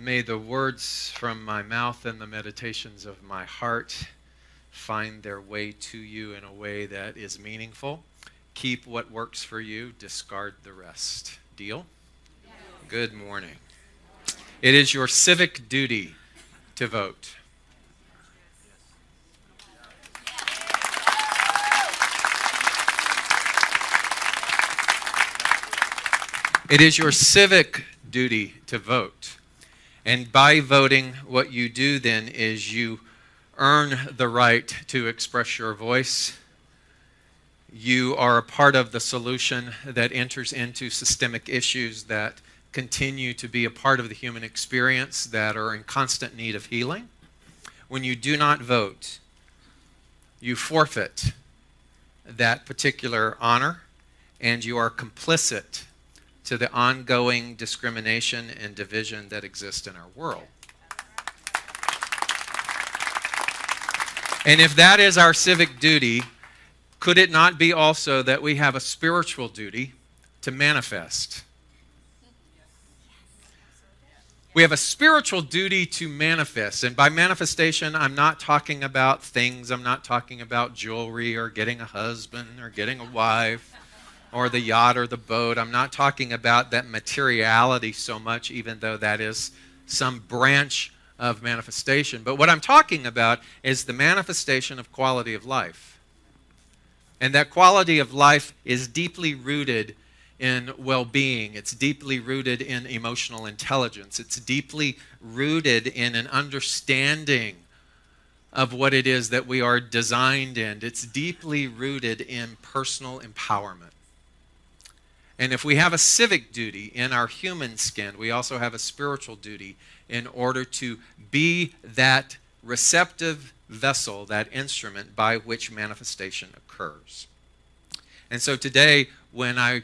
May the words from my mouth and the meditations of my heart find their way to you in a way that is meaningful. Keep what works for you, discard the rest. Deal? Yes. Good morning. It is your civic duty to vote. It is your civic duty to vote. And by voting, what you do then is you earn the right to express your voice. You are a part of the solution that enters into systemic issues that continue to be a part of the human experience that are in constant need of healing. When you do not vote, you forfeit that particular honor, and you are complicit to the ongoing discrimination and division that exist in our world. And if that is our civic duty, could it not be also that we have a spiritual duty to manifest? We have a spiritual duty to manifest. And by manifestation, I'm not talking about things. I'm not talking about jewelry or getting a husband or getting a wife or the yacht or the boat. I'm not talking about that materiality so much, even though that is some branch of manifestation. But what I'm talking about is the manifestation of quality of life. And that quality of life is deeply rooted in well-being. It's deeply rooted in emotional intelligence. It's deeply rooted in an understanding of what it is that we are designed in. It's deeply rooted in personal empowerment. And if we have a civic duty in our human skin, we also have a spiritual duty in order to be that receptive vessel, that instrument by which manifestation occurs. And so today, when I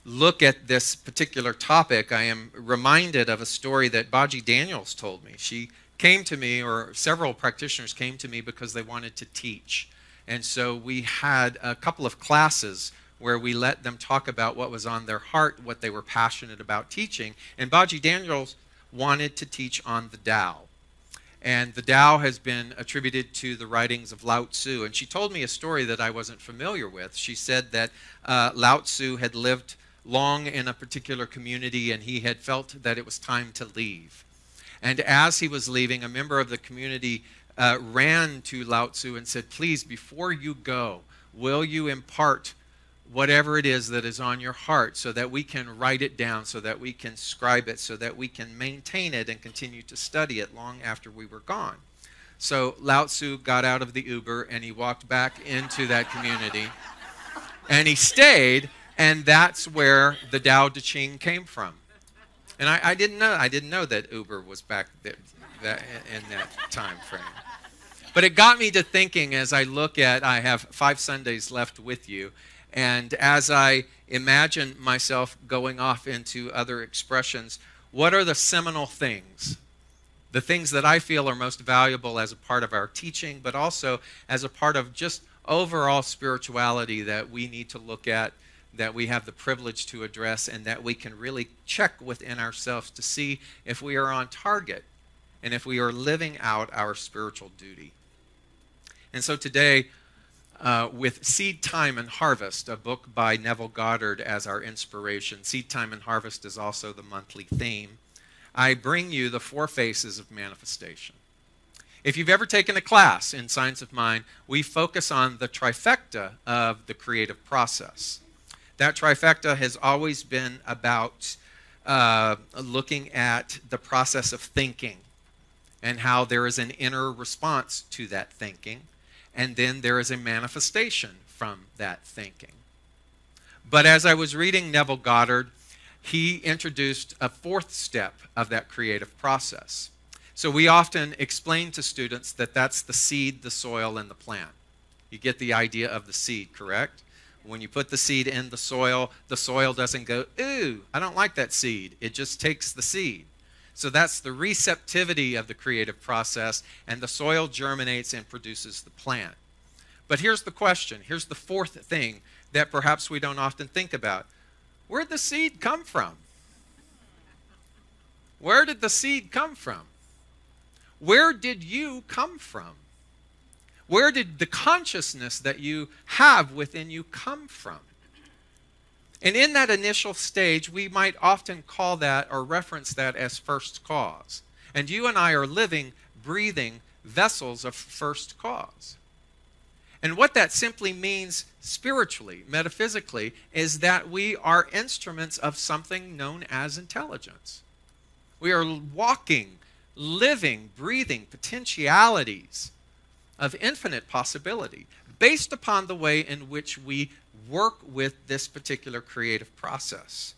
look at this particular topic, I am reminded of a story that Baji Daniels told me. She came to me, or several practitioners came to me because they wanted to teach. And so we had a couple of classes where we let them talk about what was on their heart, what they were passionate about teaching. And Baji Daniels wanted to teach on the Tao. And the Tao has been attributed to the writings of Lao Tzu. And she told me a story that I wasn't familiar with. She said that Lao Tzu had lived long in a particular community, and he had felt that it was time to leave. And as he was leaving, a member of the community ran to Lao Tzu and said, "Please, before you go, will you impart whatever it is that is on your heart so that we can write it down, so that we can scribe it, so that we can maintain it and continue to study it long after we were gone." So Lao Tzu got out of the Uber and he walked back into that community and he stayed, and that's where the Tao Te Ching came from. And I didn't know that Uber was back there, in that time frame. But it got me to thinking as I look at, I have 5 Sundays left with you, and as I imagine myself going off into other expressions, what are the seminal things? The things that I feel are most valuable as a part of our teaching, but also as a part of just overall spirituality that we need to look at, that we have the privilege to address, and that we can really check within ourselves to see if we are on target and if we are living out our spiritual duty. And so today, with Seed Time and Harvest, a book by Neville Goddard as our inspiration. Seed Time and Harvest is also the monthly theme. I bring you the 4 phases of manifestation. If you've ever taken a class in Science of Mind, we focus on the trifecta of the creative process. That trifecta has always been about looking at the process of thinking and how there is an inner response to that thinking. And then there is a manifestation from that thinking. But as I was reading Neville Goddard, he introduced a 4th step of that creative process. So we often explain to students that that's the seed, the soil, and the plant. You get the idea of the seed, correct? When you put the seed in the soil doesn't go, "Ooh, I don't like that seed." It just takes the seed. So that's the receptivity of the creative process, and the soil germinates and produces the plant. But here's the question. Here's the 4th thing that perhaps we don't often think about. Where'd the seed come from? Where did the seed come from? Where did you come from? Where did the consciousness that you have within you come from? And in that initial stage, we might often call that or reference that as first cause. And you and I are living, breathing vessels of first cause. And what that simply means spiritually, metaphysically, is that we are instruments of something known as intelligence. We are walking, living, breathing potentialities of infinite possibility based upon the way in which we work with this particular creative process.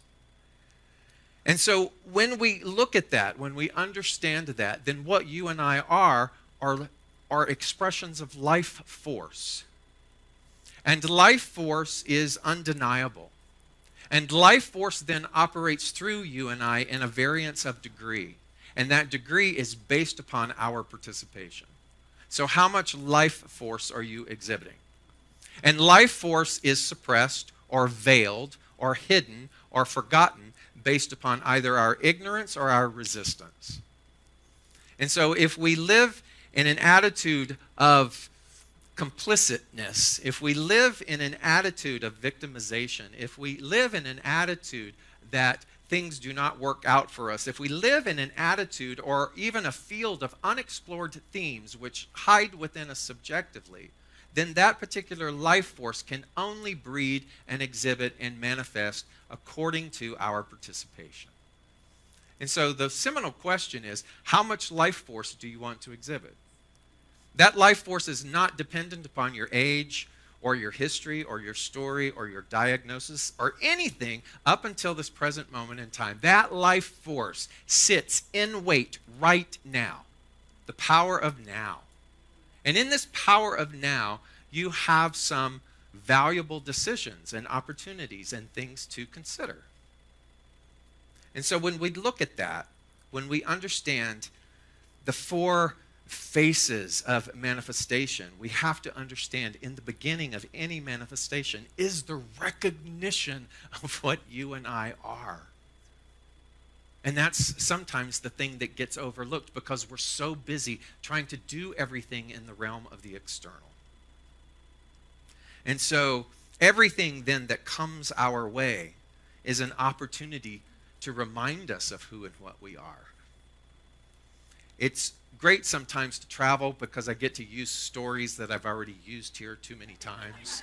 And so when we look at that, when we understand that, then what you and I are expressions of life force. And life force is undeniable. And life force then operates through you and I in a variance of degree. And that degree is based upon our participation. So how much life force are you exhibiting? And life force is suppressed or veiled or hidden or forgotten based upon either our ignorance or our resistance. And so if we live in an attitude of complicitness, if we live in an attitude of victimization, if we live in an attitude that things do not work out for us, if we live in an attitude or even a field of unexplored themes which hide within us subjectively, then that particular life force can only breed and exhibit and manifest according to our participation. And so the seminal question is, how much life force do you want to exhibit? That life force is not dependent upon your age or your history or your story or your diagnosis or anything up until this present moment in time. That life force sits in wait right now, the power of now. And in this power of now, you have some valuable decisions and opportunities and things to consider. And so when we look at that, when we understand the four phases of manifestation, we have to understand in the beginning of any manifestation is the recognition of what you and I are. And that's sometimes the thing that gets overlooked because we're so busy trying to do everything in the realm of the external. And so everything then that comes our way is an opportunity to remind us of who and what we are. It's great sometimes to travel because I get to use stories that I've already used here too many times.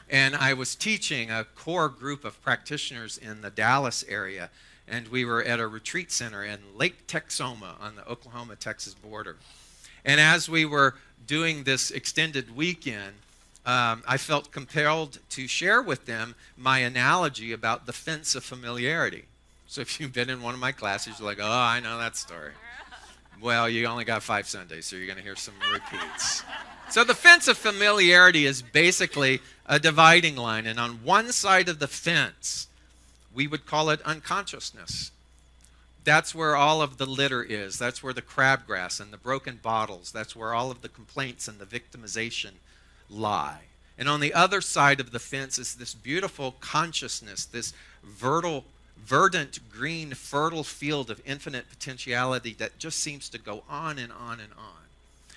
And I was teaching a core group of practitioners in the Dallas area, and we were at a retreat center in Lake Texoma on the Oklahoma-Texas border. And as we were doing this extended weekend, I felt compelled to share with them my analogy about the fence of familiarity. So if you've been in one of my classes, you're like, oh, I know that story. Well, you only got 5 Sundays, so you're going to hear some repeats. So the fence of familiarity is basically a dividing line. And on one side of the fence, we would call it unconsciousness. That's where all of the litter is. That's where the crabgrass and the broken bottles, that's where all of the complaints and the victimization lie. And on the other side of the fence is this beautiful consciousness, this verdant, green, fertile field of infinite potentiality that just seems to go on and on and on.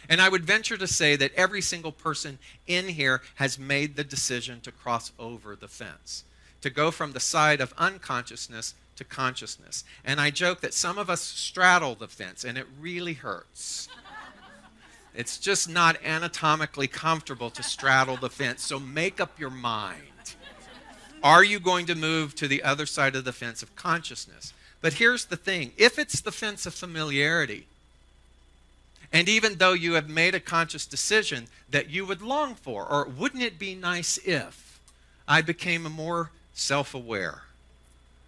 And I would venture to say that every single person in here has made the decision to cross over the fence, to go from the side of unconsciousness to consciousness. And I joke that some of us straddle the fence, and it really hurts. It's just not anatomically comfortable to straddle the fence, so make up your mind. Are you going to move to the other side of the fence of consciousness? But here's the thing. If it's the fence of familiarity, and even though you have made a conscious decision that you would long for, or wouldn't it be nice if I became more self-aware?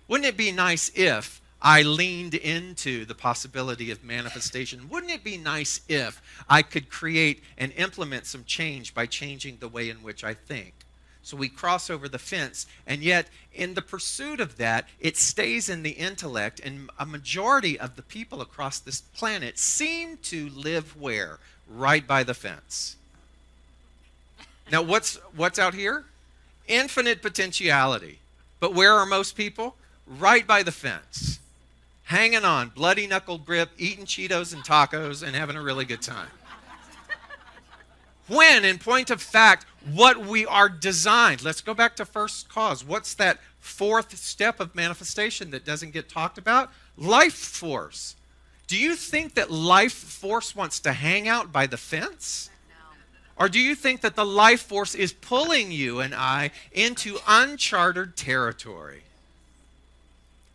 Wouldn't it be nice if I leaned into the possibility of manifestation? Wouldn't it be nice if I could create and implement some change by changing the way in which I think? So we cross over the fence, and yet in the pursuit of that, it stays in the intellect, and a majority of the people across this planet seem to live where? Right by the fence. Now what's out here? Infinite potentiality. But where are most people? Right by the fence. hanging on, bloody knuckle grip, eating Cheetos and tacos and having a really good time. When, in point of fact, what we are designed, let's go back to first cause. What's that fourth step of manifestation that doesn't get talked about? Life force. Do you think that life force wants to hang out by the fence? Or do you think that the life force is pulling you and I into uncharted territory?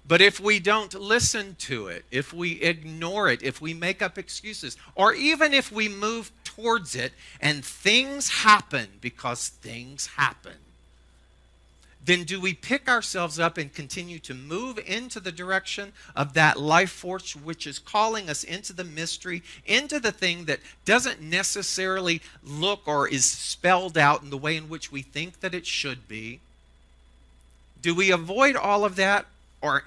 But if we don't listen to it, if we ignore it, if we make up excuses, or even if we move towards it and things happen because things happen, then do we pick ourselves up and continue to move into the direction of that life force which is calling us into the mystery, into the thing that doesn't necessarily look or is spelled out in the way in which we think that it should be? Do we avoid all of that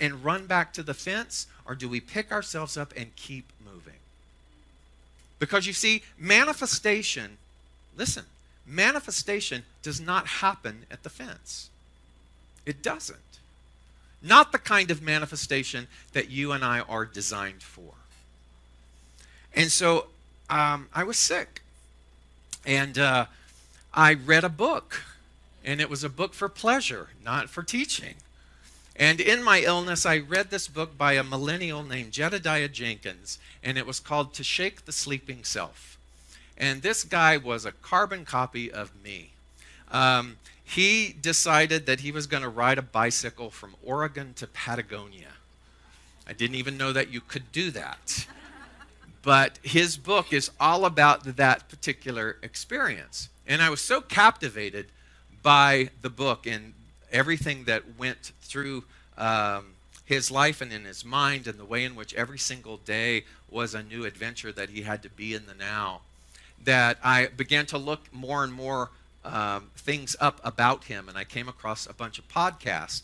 and run back to the fence, or do we pick ourselves up and keep moving? Because you see, manifestation, listen, manifestation does not happen at the fence. It doesn't. Not the kind of manifestation that you and I are designed for. And so I was sick, and I read a book, and it was a book for pleasure, not for teaching. And in my illness, I read this book by a millennial named Jedediah Jenkins, and it was called To Shake the Sleeping Self. And this guy was a carbon copy of me. He decided that he was going to ride a bicycle from Oregon to Patagonia. I didn't even know that you could do that. But his book is all about that particular experience. And I was so captivated by the book and everything that went through his life and in his mind, and the way in which every single day was a new adventure that he had to be in the now, that I began to look more and more things up about him, and I came across a bunch of podcasts.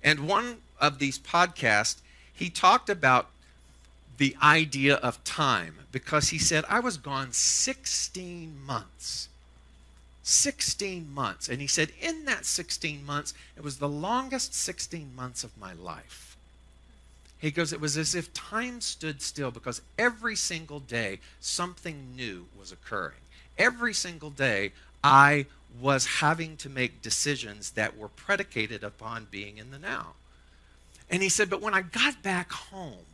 And one of these podcasts, he talked about the idea of time, because he said, I was gone 16 months. 16 months. And he said, in that 16 months, it was the longest 16 months of my life. He goes, it was as if time stood still, because every single day something new was occurring. Every single day I was having to make decisions that were predicated upon being in the now. And he said, but when I got back home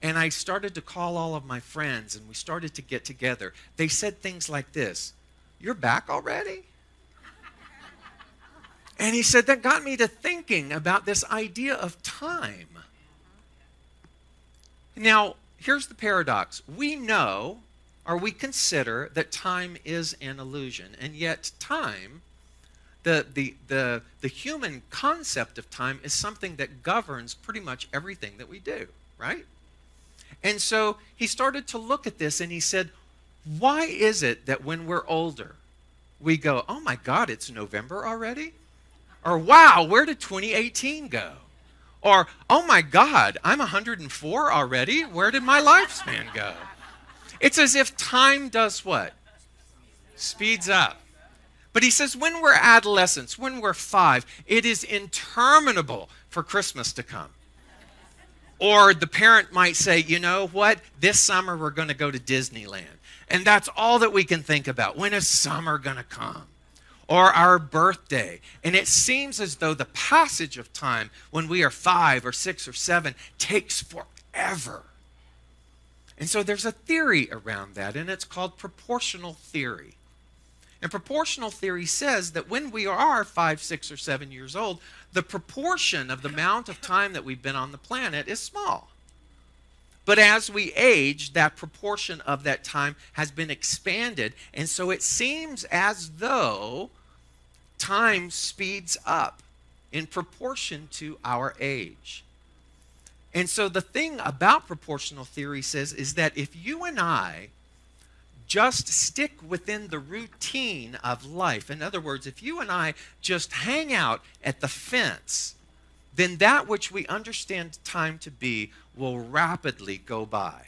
and I started to call all of my friends and we started to get together, they said things like this: you're back already? And he said, that got me to thinking about this idea of time. Now, here's the paradox. We know, or we consider, that time is an illusion. And yet time, the human concept of time, is something that governs pretty much everything that we do, right? And so he started to look at this and he said, why is it that when we're older, we go, oh my God, it's November already? Or wow, where did 2018 go? Or, oh my God, I'm 104 already? Where did my lifespan go? It's as if time does what? Speeds up. But he says when we're adolescents, when we're 5, it is interminable for Christmas to come. Or the parent might say, you know what? This summer we're going to go to Disneyland. And that's all that we can think about. When is summer going to come? Or our birthday. And it seems as though the passage of time when we are 5 or 6 or 7 takes forever. And so there's a theory around that, and it's called proportional theory. And proportional theory says that when we are 5, 6, or 7 years old, the proportion of the amount of time that we've been on the planet is small. But as we age, that proportion of that time has been expanded, and so it seems as though time speeds up in proportion to our age. And so the thing about proportional theory says is that if you and I just stick within the routine of life, in other words, if you and I just hang out at the fence, then that which we understand time to be will rapidly go by.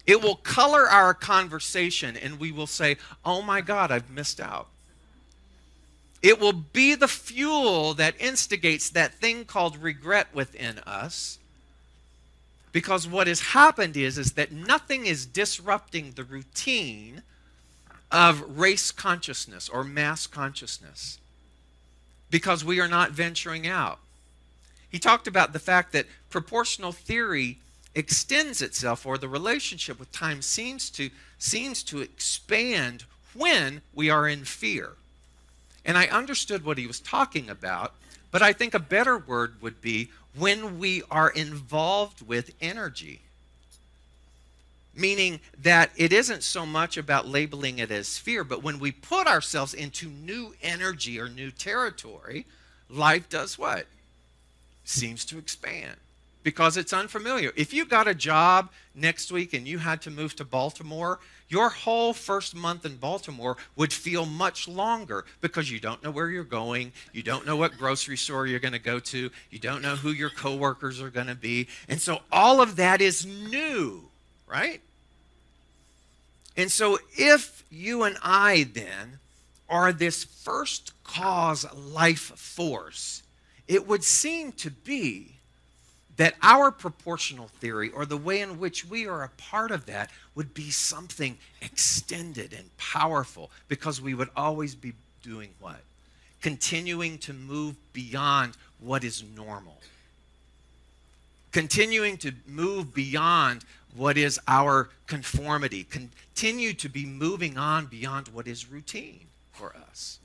It will color our conversation, and we will say, oh my God, I've missed out. It will be the fuel that instigates that thing called regret within us. Because what has happened is that nothing is disrupting the routine of race consciousness or mass consciousness, because we are not venturing out. He talked about the fact that proportional theory extends itself, or the relationship with time seems to expand when we are in fear. And I understood what he was talking about, but I think a better word would be when we are involved with energy. Meaning that it isn't so much about labeling it as fear, but when we put ourselves into new energy or new territory, life does what? Seems to expand because it's unfamiliar. If you got a job next week and you had to move to Baltimore, your whole first month in Baltimore would feel much longer because you don't know where you're going. You don't know what grocery store you're going to go to. You don't know who your coworkers are going to be. And so all of that is new, right? And so if you and I then are this first cause life force, it would seem to be that our proportional theory, or the way in which we are a part of that, would be something extended and powerful, because we would always be doing what? Continuing to move beyond what is normal. Continuing to move beyond what is our conformity. Continue to be moving on beyond what is routine for us.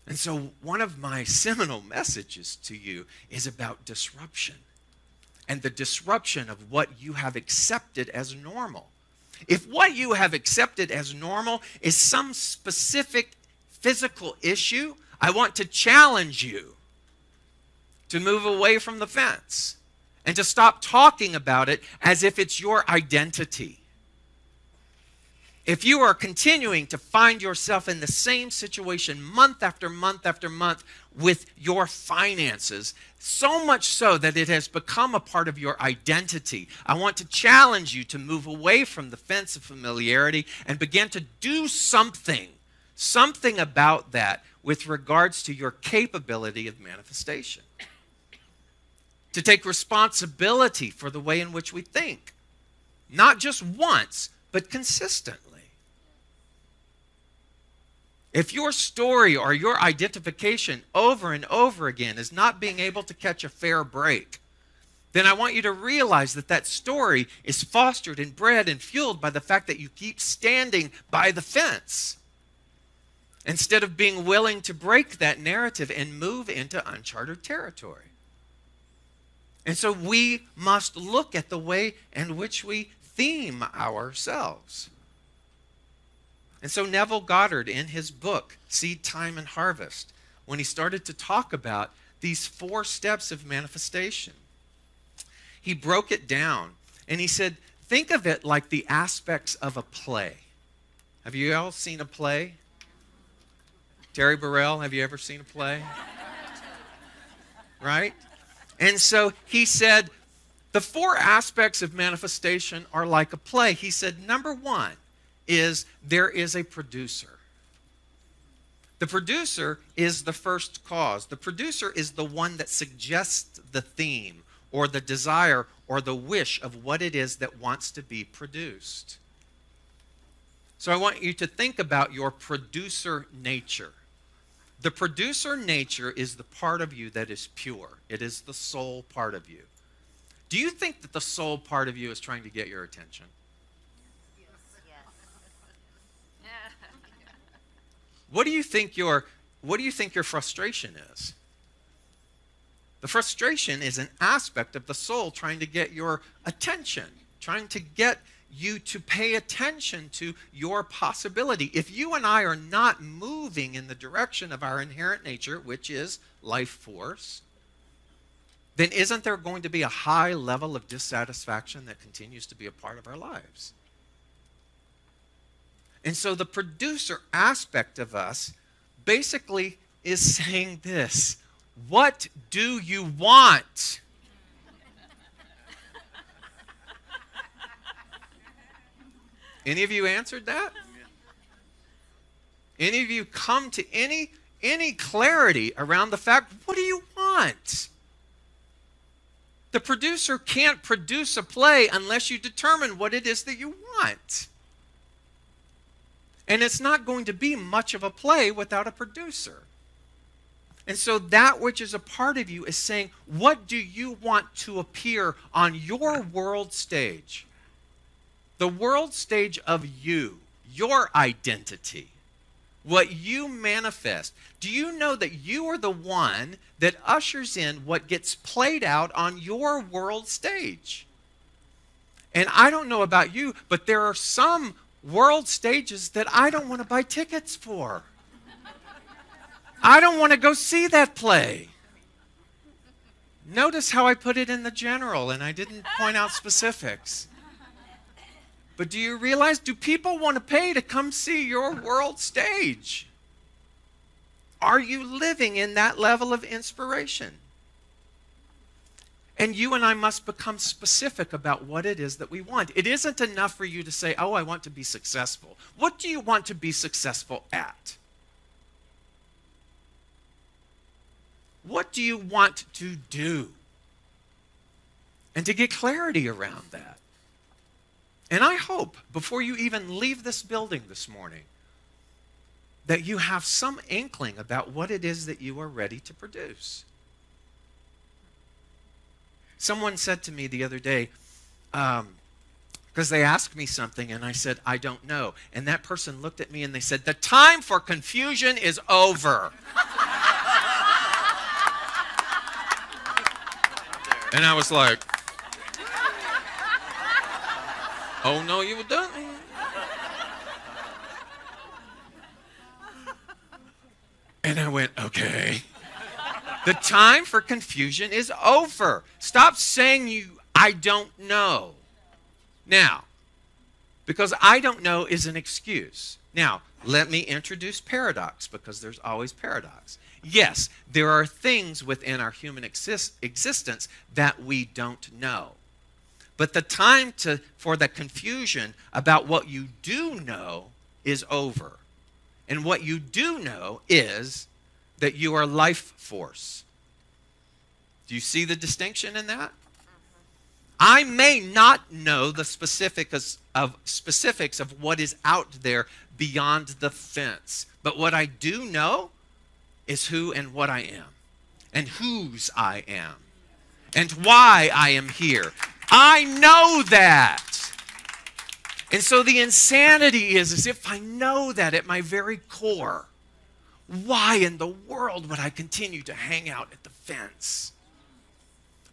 And so one of my seminal messages to you is about disruption, and the disruption of what you have accepted as normal. If what you have accepted as normal is some specific physical issue, I want to challenge you to move away from the fence and to stop talking about it as if it's your identity. If you are continuing to find yourself in the same situation month after month after month with your finances, so much so that it has become a part of your identity, I want to challenge you to move away from the fence of familiarity and begin to do something about that with regards to your capability of manifestation. To take responsibility for the way in which we think, not just once, but consistently. If your story or your identification over and over again is not being able to catch a fair break, then I want you to realize that that story is fostered and bred and fueled by the fact that you keep standing by the fence instead of being willing to break that narrative and move into uncharted territory. And so we must look at the way in which we theme ourselves. And so Neville Goddard, in his book, Seed Time and Harvest, when he started to talk about these 4 steps of manifestation, he broke it down and he said, think of it like the aspects of a play. Have you all seen a play? Terry Burrell, have you ever seen a play? Right? And so he said, the 4 aspects of manifestation are like a play. He said, number 1 is there is a producer. The producer is the first cause. The producer is the one that suggests the theme or the desire or the wish of what it is that wants to be produced. So I want you to think about your producer nature. The producer nature is the part of you that is pure. It is the soul part of you. Do you think that the soul part of you is trying to get your attention? What do you think your frustration is? The frustration is an aspect of the soul trying to get your attention, trying to get you to pay attention to your possibility. If you and I are not moving in the direction of our inherent nature, which is life force, then isn't there going to be a high level of dissatisfaction that continues to be a part of our lives? And so the producer aspect of us basically is saying this: what do you want? Any of you answered that? Any of you come to any clarity around the fact, what do you want? The producer can't produce a play unless you determine what it is that you want. And it's not going to be much of a play without a producer. And so that which is a part of you is saying, what do you want to appear on your world stage? The world stage of you, your identity, what you manifest. Do you know that you are the one that ushers in what gets played out on your world stage? And I don't know about you, but there are some world stages that I don't want to buy tickets for. I don't want to go see that play. Notice how I put it in the general and I didn't point out specifics. But do you realize, do people want to pay to come see your world stage? Are you living in that level of inspiration? And you and I must become specific about what it is that we want. It isn't enough for you to say, oh, I want to be successful. What do you want to be successful at? What do you want to do? And to get clarity around that. And I hope, before you even leave this building this morning, that you have some inkling about what it is that you are ready to produce. Someone said to me the other day, because they asked me something, and I said, I don't know. And that person looked at me and they said, the time for confusion is over. And I was like, oh no, you don't. And I went, okay. The time for confusion is over. Stop saying I don't know. Now, because I don't know is an excuse. Now, let me introduce paradox, because there's always paradox. Yes, there are things within our human existence that we don't know. But the time for the confusion about what you do know is over. And what you do know is that you are life force. Do you see the distinction in that? I may not know the specifics of what is out there beyond the fence. But what I do know is who and what I am, and whose I am, and why I am here. I know that. And so the insanity is if I know that at my very core, why in the world would I continue to hang out at the fence?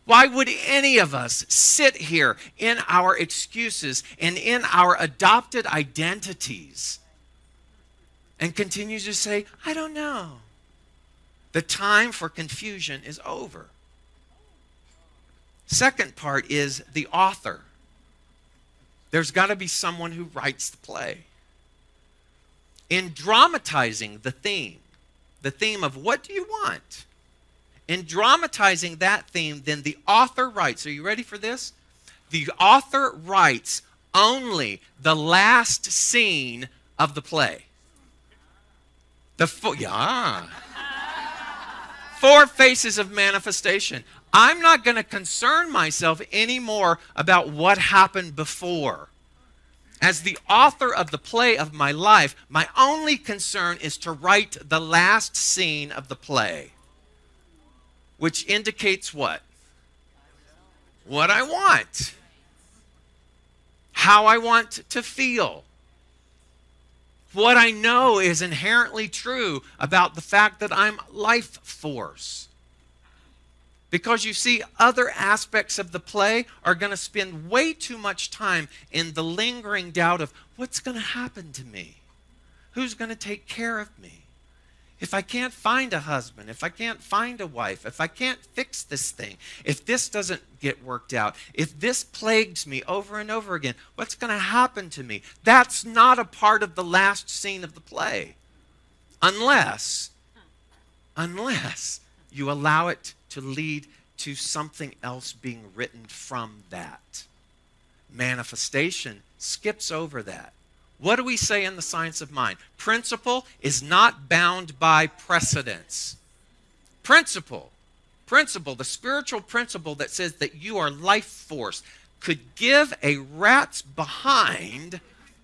Why would any of us sit here in our excuses and in our adopted identities and continue to say, I don't know? The time for confusion is over. Second part is the author. There's got to be someone who writes the play. In dramatizing the theme of what do you want? In dramatizing that theme, then the author writes. Are you ready for this? The author writes only the last scene of the play. Four phases of manifestation. I'm not going to concern myself anymore about what happened before. As the author of the play of my life, my only concern is to write the last scene of the play. Which indicates what? What I want. How I want to feel. What I know is inherently true about the fact that I'm life force. Because you see, other aspects of the play are going to spend way too much time in the lingering doubt of what's going to happen to me? Who's going to take care of me? If I can't find a husband, if I can't find a wife, if I can't fix this thing, if this doesn't get worked out, if this plagues me over and over again, what's going to happen to me? That's not a part of the last scene of the play. Unless you allow it to lead to something else being written from that. Manifestation skips over that. What do we say in the science of mind? Principle is not bound by precedence. Principle principle, the spiritual principle that says that you are life force, could give a rat's behind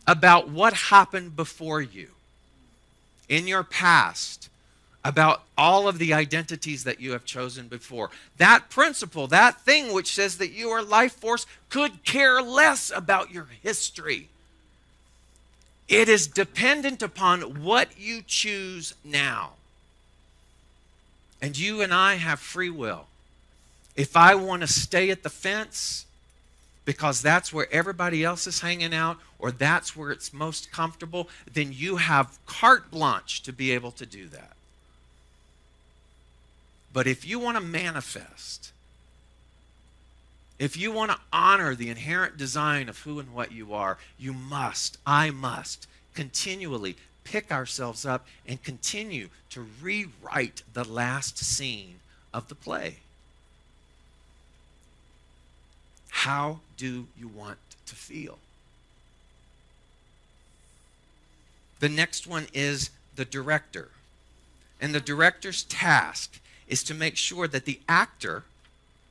about what happened before you in your past, about all of the identities that you have chosen before. That principle, that thing which says that you are life force, could care less about your history. It is dependent upon what you choose now. And you and I have free will. If I want to stay at the fence because that's where everybody else is hanging out, or that's where it's most comfortable, then you have carte blanche to be able to do that. But if you want to manifest, if you want to honor the inherent design of who and what you are, you must, I must, continually pick ourselves up and continue to rewrite the last scene of the play. How do you want to feel? The next one is the director. And the director's task is to make sure that the actor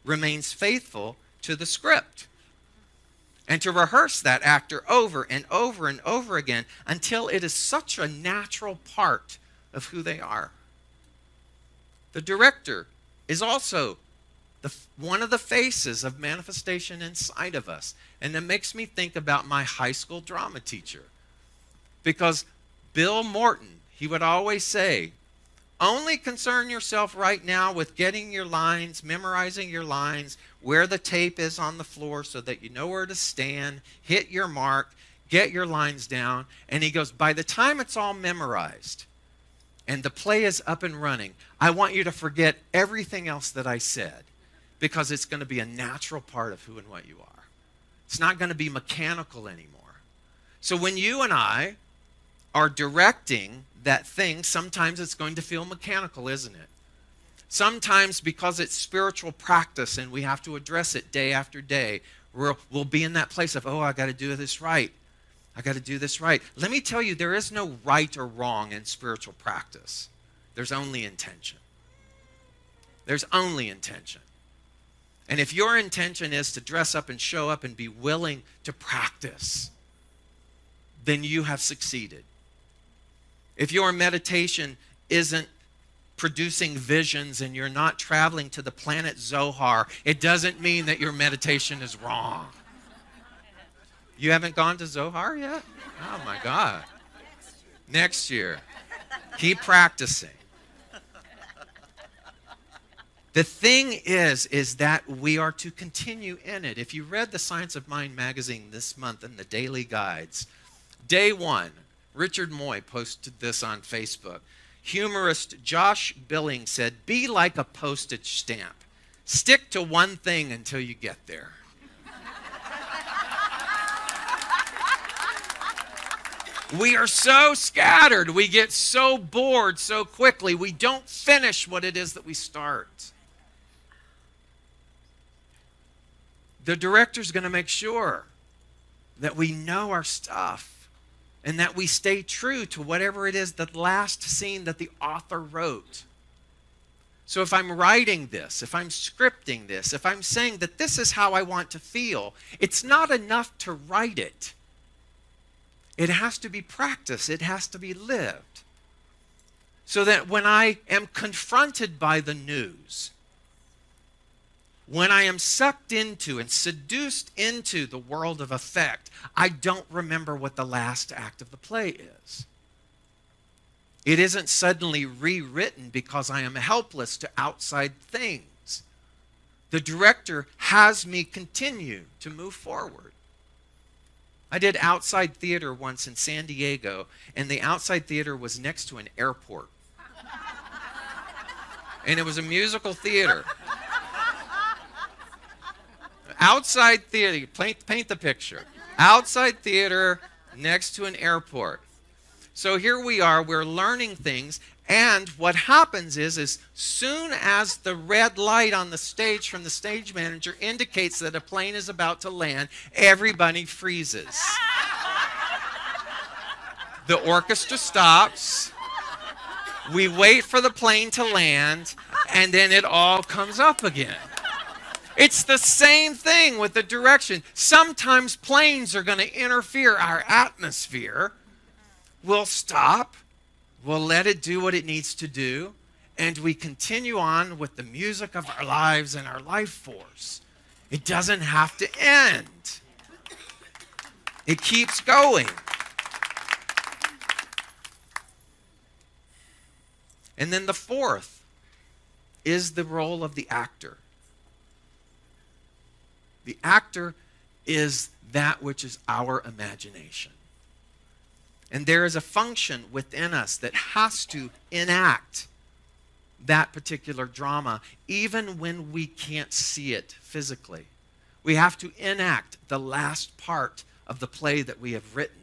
remains faithful to the script and to rehearse that actor over and over and over again until it is such a natural part of who they are. The director is also one of the faces of manifestation inside of us. And it makes me think about my high school drama teacher. Because Bill Morton, he would always say, only concern yourself right now with getting your lines, memorizing your lines, where the tape is on the floor so that you know where to stand, hit your mark, get your lines down. And he goes, by the time it's all memorized and the play is up and running, I want you to forget everything else that I said, because it's going to be a natural part of who and what you are. It's not going to be mechanical anymore. So when you and I are directing that thing, sometimes it's going to feel mechanical, isn't it? Sometimes, because it's spiritual practice and we have to address it day after day, we'll be in that place of, oh, I got to do this right. I got to do this right. Let me tell you, there is no right or wrong in spiritual practice. There's only intention. There's only intention. And if your intention is to dress up and show up and be willing to practice, then you have succeeded. If your meditation isn't producing visions and you're not traveling to the planet Zohar, it doesn't mean that your meditation is wrong. You haven't gone to Zohar yet? Oh my God. Next year. Keep practicing. The thing is that we are to continue in it. If you read the Science of Mind magazine this month in the daily guides, day 1, Richard Moy posted this on Facebook. Humorist Josh Billing said, be like a postage stamp. Stick to one thing until you get there. We are so scattered. We get so bored so quickly. We don't finish what it is that we start. The director's going to make sure that we know our stuff and that we stay true to whatever it is, the last scene that the author wrote. So if I'm writing this, if I'm scripting this, if I'm saying that this is how I want to feel, it's not enough to write it. It has to be practiced. It has to be lived. So that when I am confronted by the news, when I am sucked into and seduced into the world of effect, I don't remember what the last act of the play is. It isn't suddenly rewritten because I am helpless to outside things. The director has me continue to move forward. I did outside theater once in San Diego, and the outside theater was next to an airport. And it was a musical theater. Outside theater, paint the picture. Outside theater next to an airport. So here we are, we're learning things, and what happens is soon as the red light on the stage from the stage manager indicates that a plane is about to land, everybody freezes. The orchestra stops. We wait for the plane to land, and then it all comes up again. It's the same thing with the direction. Sometimes planes are going to interfere. Our atmosphere will stop. We'll let it do what it needs to do. And we continue on with the music of our lives and our life force. It doesn't have to end. It keeps going. And then the fourth is the role of the actor. The actor is that which is our imagination. And there is a function within us that has to enact that particular drama, even when we can't see it physically. We have to enact the last part of the play that we have written,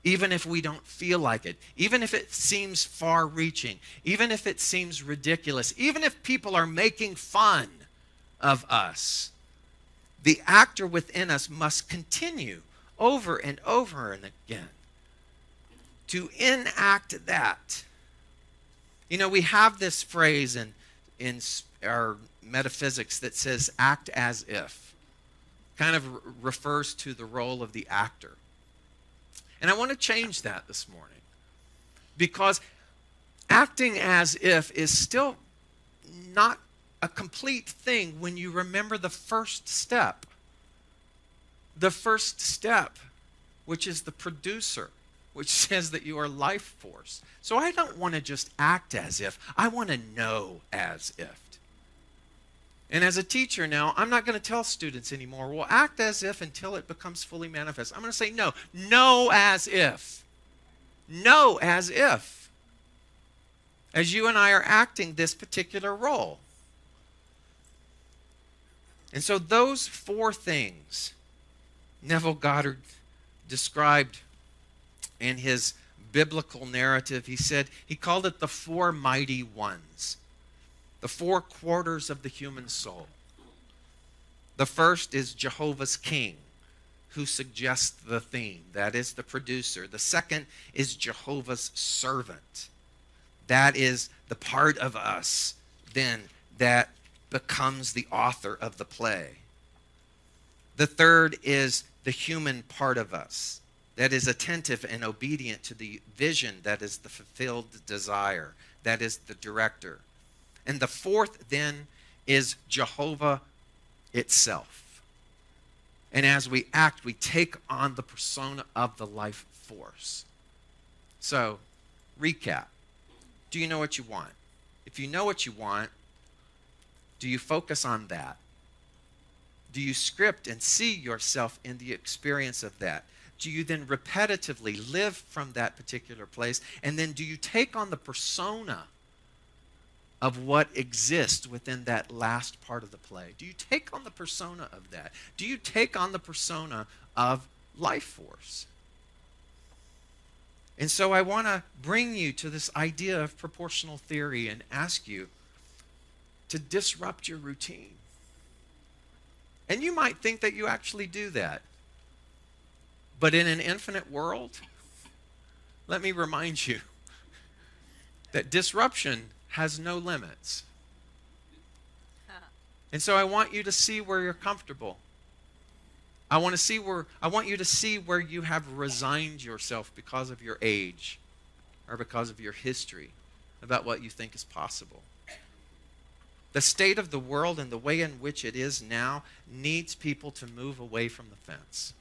even if we don't feel like it, even if it seems far-reaching, even if it seems ridiculous, even if people are making fun of us. The actor within us must continue over and over and again to enact that. You know, we have this phrase in our metaphysics that says act as if. Kind of refers to the role of the actor. And I want to change that this morning, because acting as if is still not a complete thing when you remember the first step. The first step, which is the producer, which says that you are life force. So I don't want to just act as if. I want to know as if. And as a teacher now, I'm not going to tell students anymore, well, act as if until it becomes fully manifest. I'm going to say, no, know as if. Know as if. As you and I are acting this particular role. And so those four things Neville Goddard described in his biblical narrative. He called it the four mighty ones, the four quarters of the human soul. The first is Jehovah's King, who suggests the theme. That is the producer. The second is Jehovah's servant. That is the part of us then that becomes the author of the play. The third is the human part of us that is attentive and obedient to the vision that is the fulfilled desire. That is the director. And the fourth then is Jehovah itself. And as we act, we take on the persona of the life force. So, recap. Do you know what you want? If you know what you want, do you focus on that? Do you script and see yourself in the experience of that? Do you then repetitively live from that particular place? And then do you take on the persona of what exists within that last part of the play? Do you take on the persona of that? Do you take on the persona of life force? And so I want to bring you to this idea of proportional theory and ask you to disrupt your routine. And you might think that you actually do that. But in an infinite world, let me remind you that disruption has no limits. And so I want you to see where you're comfortable. I want you to see where you have resigned yourself because of your age or because of your history about what you think is possible. The state of the world and the way in which it is now needs people to move away from the fence.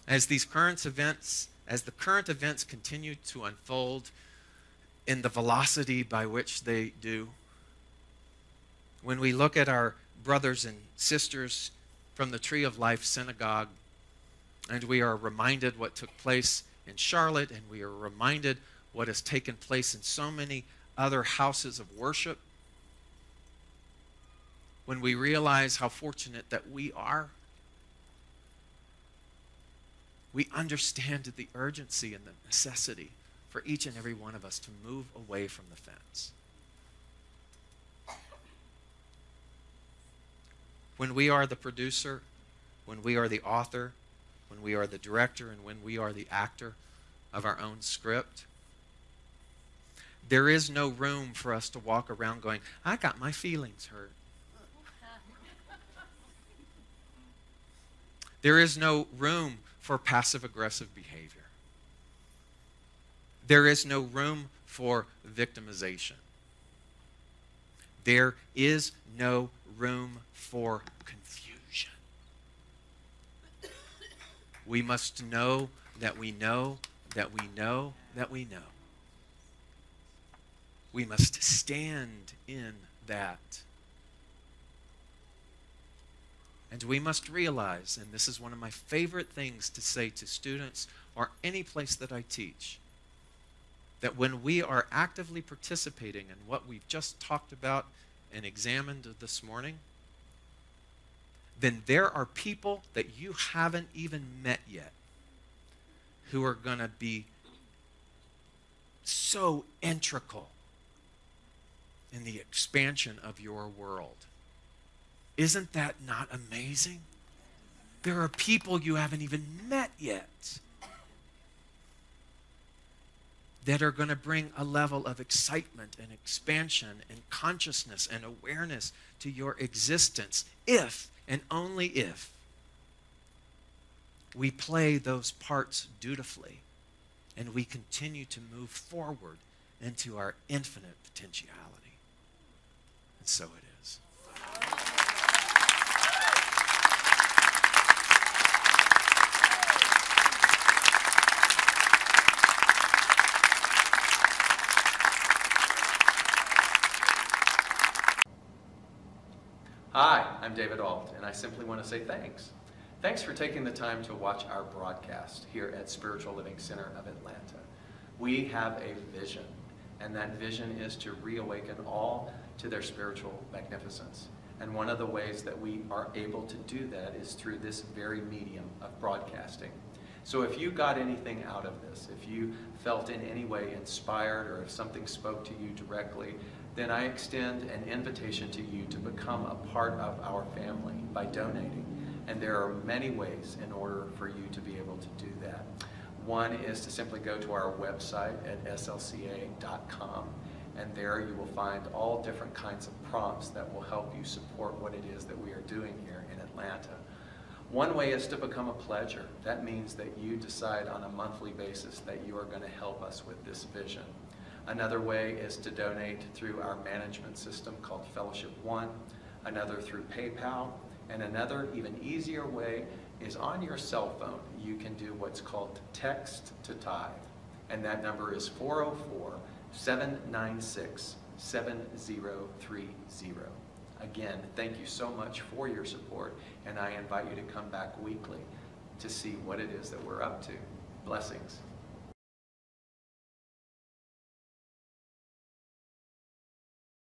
As the current events continue to unfold in the velocity by which they do, when we look at our brothers and sisters from the Tree of Life Synagogue, and we are reminded what took place in Charlotte, and we are reminded what has taken place in so many other houses of worship, when we realize how fortunate that we are, we understand the urgency and the necessity for each and every one of us to move away from the fence. When we are the producer, when we are the author, when we are the director, and when we are the actor of our own script, There is no room for us to walk around going, I got my feelings hurt. There is no room for passive-aggressive behavior. There is no room for victimization. There is no room for confusion. We must know that we know that we know that we know. We must stand in that. And we must realize, and this is one of my favorite things to say to students or any place that I teach, that when we are actively participating in what we've just talked about and examined this morning, then there are people that you haven't even met yet who are going to be so integral in the expansion of your world. Isn't that not amazing? There are people you haven't even met yet that are going to bring a level of excitement and expansion and consciousness and awareness to your existence if and only if we play those parts dutifully and we continue to move forward into our infinite potentiality. And so it is. Hi, I'm David Ault, and I simply want to say thanks. Thanks for taking the time to watch our broadcast here at Spiritual Living Center of Atlanta. We have a vision, and that vision is to reawaken all to their spiritual magnificence. And one of the ways that we are able to do that is through this very medium of broadcasting. So if you got anything out of this, if you felt in any way inspired, or if something spoke to you directly, then I extend an invitation to you to become a part of our family by donating. And there are many ways in order for you to be able to do that. One is to simply go to our website at slca.com, and there you will find all different kinds of prompts that will help you support what it is that we are doing here in Atlanta. One way is to become a pledger. That means that you decide on a monthly basis that you are going to help us with this vision. Another way is to donate through our management system called Fellowship One, another through PayPal, and another even easier way is on your cell phone. You can do what's called text to tithe, and that number is 404-796-7030. Again, thank you so much for your support, and I invite you to come back weekly to see what it is that we're up to. Blessings.